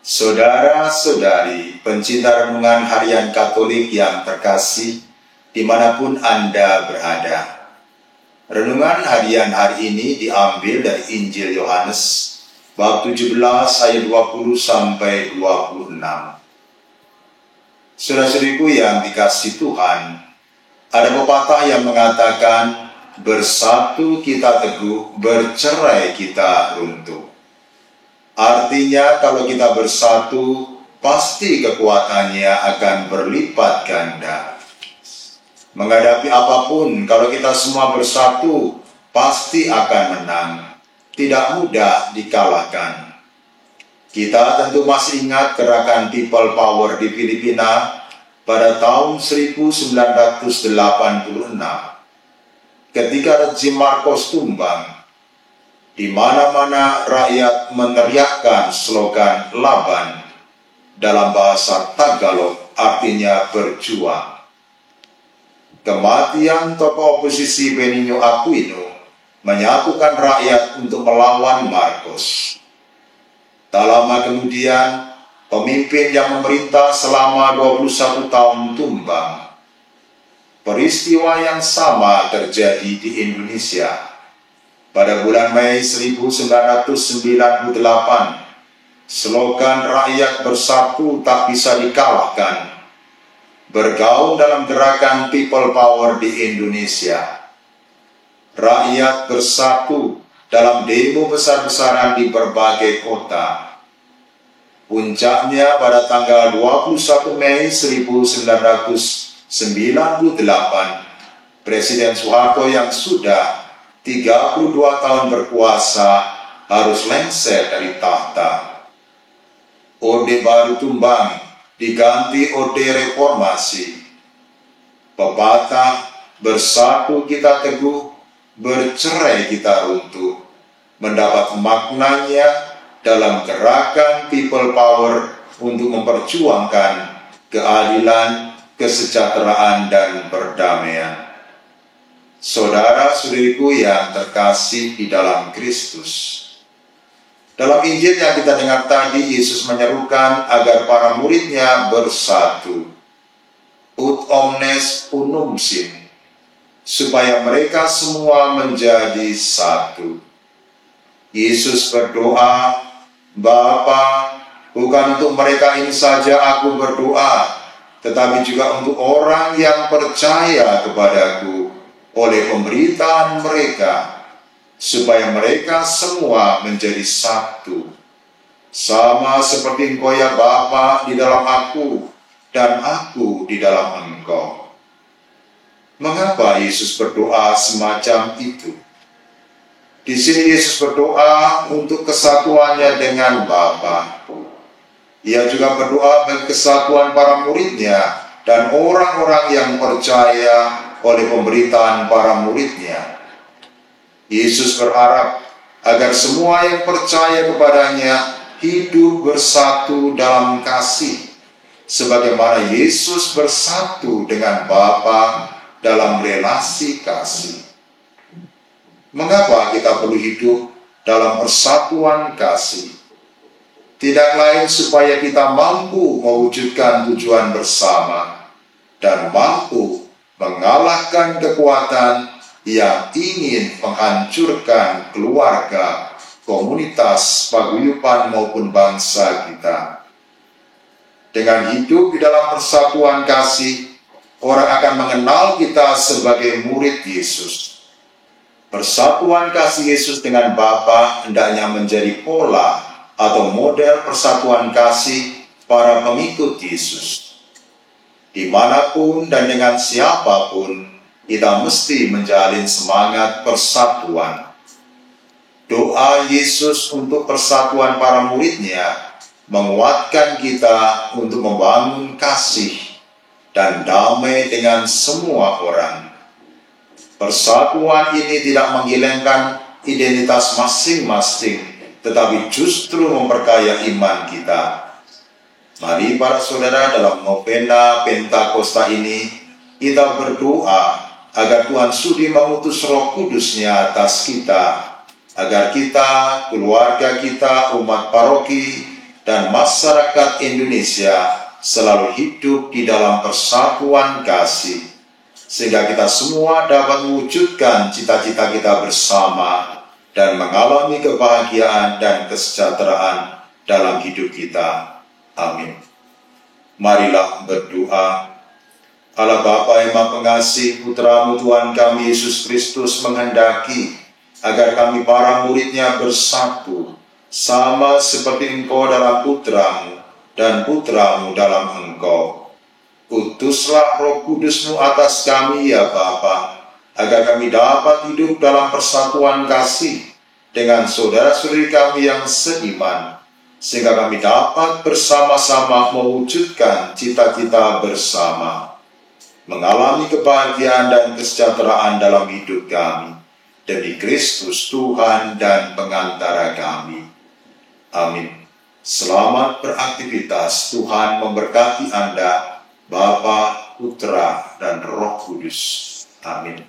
Saudara-saudari, pencinta renungan harian Katolik yang terkasih, dimanapun Anda berada. Renungan harian hari ini diambil dari Injil Yohanes, bab 17 ayat 20 sampai 26. Saudara-saudariku yang dikasihi Tuhan, ada pepatah yang mengatakan, bersatu kita teguh, bercerai kita runtuh. Artinya kalau kita bersatu, pasti kekuatannya akan berlipat ganda. Menghadapi apapun, kalau kita semua bersatu, pasti akan menang. Tidak mudah dikalahkan. Kita tentu masih ingat gerakan People Power di Filipina pada tahun 1986. Ketika rejim Marcos tumbang, di mana-mana rakyat meneriakkan slogan Laban, dalam bahasa Tagalog artinya berjuang. Kematian tokoh oposisi Benigno Aquino menyatukan rakyat untuk melawan Marcos. Tak lama kemudian, pemimpin yang memerintah selama 21 tahun tumbang. Peristiwa yang sama terjadi di Indonesia. Pada bulan Mei 1998, slogan rakyat bersatu tak bisa dikalahkan bergaung dalam gerakan People Power di Indonesia. Rakyat bersatu dalam demo besar-besaran di berbagai kota. Puncaknya pada tanggal 21 Mei 1998, Presiden Soeharto yang sudah 32 tahun berkuasa harus lengser dari tahta. Orde Baru tumbang, diganti Orde Reformasi. Pepatah, bersatu kita teguh, bercerai kita runtuh, mendapat maknanya dalam gerakan People Power untuk memperjuangkan keadilan, kesejahteraan, dan perdamaian. Saudara-saudariku yang terkasih di dalam Kristus. Dalam Injil yang kita dengar tadi, Yesus menyerukan agar para muridnya bersatu. Ut omnes unum sum, supaya mereka semua menjadi satu. Yesus berdoa, Bapa, bukan untuk mereka ini saja aku berdoa, tetapi juga untuk orang yang percaya kepadaku oleh pemberitaan mereka, supaya mereka semua menjadi satu, sama seperti Engkau ya Bapa di dalam aku, dan aku di dalam Engkau. Mengapa Yesus berdoa semacam itu? Di sini Yesus berdoa untuk kesatuannya dengan Bapa. Ia juga berdoa bagi kesatuan para muridnya dan orang-orang yang percaya oleh pemberitaan para muridnya. Yesus berharap agar semua yang percaya kepadanya hidup bersatu dalam kasih, sebagaimana Yesus bersatu dengan Bapa dalam relasi kasih. Mengapa kita perlu hidup dalam persatuan kasih? Tidak lain supaya kita mampu mewujudkan tujuan bersama dan mampu mengalahkan kekuatan yang ingin menghancurkan keluarga, komunitas, paguyuban maupun bangsa kita. Dengan hidup di dalam persatuan kasih, orang akan mengenal kita sebagai murid Yesus. Persatuan kasih Yesus dengan Bapa hendaknya menjadi pola atau model persatuan kasih para pengikut Yesus. Dimanapun dan dengan siapapun, kita mesti menjalin semangat persatuan. Doa Yesus untuk persatuan para muridnya menguatkan kita untuk membangun kasih dan damai dengan semua orang. Persatuan ini tidak menghilangkan identitas masing-masing, tetapi justru memperkaya iman kita. Mari para saudara, dalam novena Pentakosta ini kita berdoa agar Tuhan sudi mengutus Roh Kudus-Nya atas kita, agar kita, keluarga kita, umat paroki, dan masyarakat Indonesia selalu hidup di dalam persatuan kasih, sehingga kita semua dapat mewujudkan cita-cita kita bersama dan mengalami kebahagiaan dan kesejahteraan dalam hidup kita. Amin. Marilah berdoa. Allah Bapa yang Maha Pengasih, Putra-Mu Tuhan kami Yesus Kristus menghendaki agar kami para murid-Nya bersatu, sama seperti Engkau dalam Putra-Mu dan Putra-Mu dalam Engkau. Utuslah Roh Kudus-Mu atas kami ya Bapa, agar kami dapat hidup dalam persatuan kasih dengan saudara-saudari kami yang seiman, sehingga kami dapat bersama-sama mewujudkan cita-cita bersama, mengalami kebahagiaan dan kesejahteraan dalam hidup kami, demi Kristus Tuhan dan pengantara kami. Amin. Selamat beraktivitas. Tuhan memberkati Anda, Bapa, Putra, dan Roh Kudus. Amin.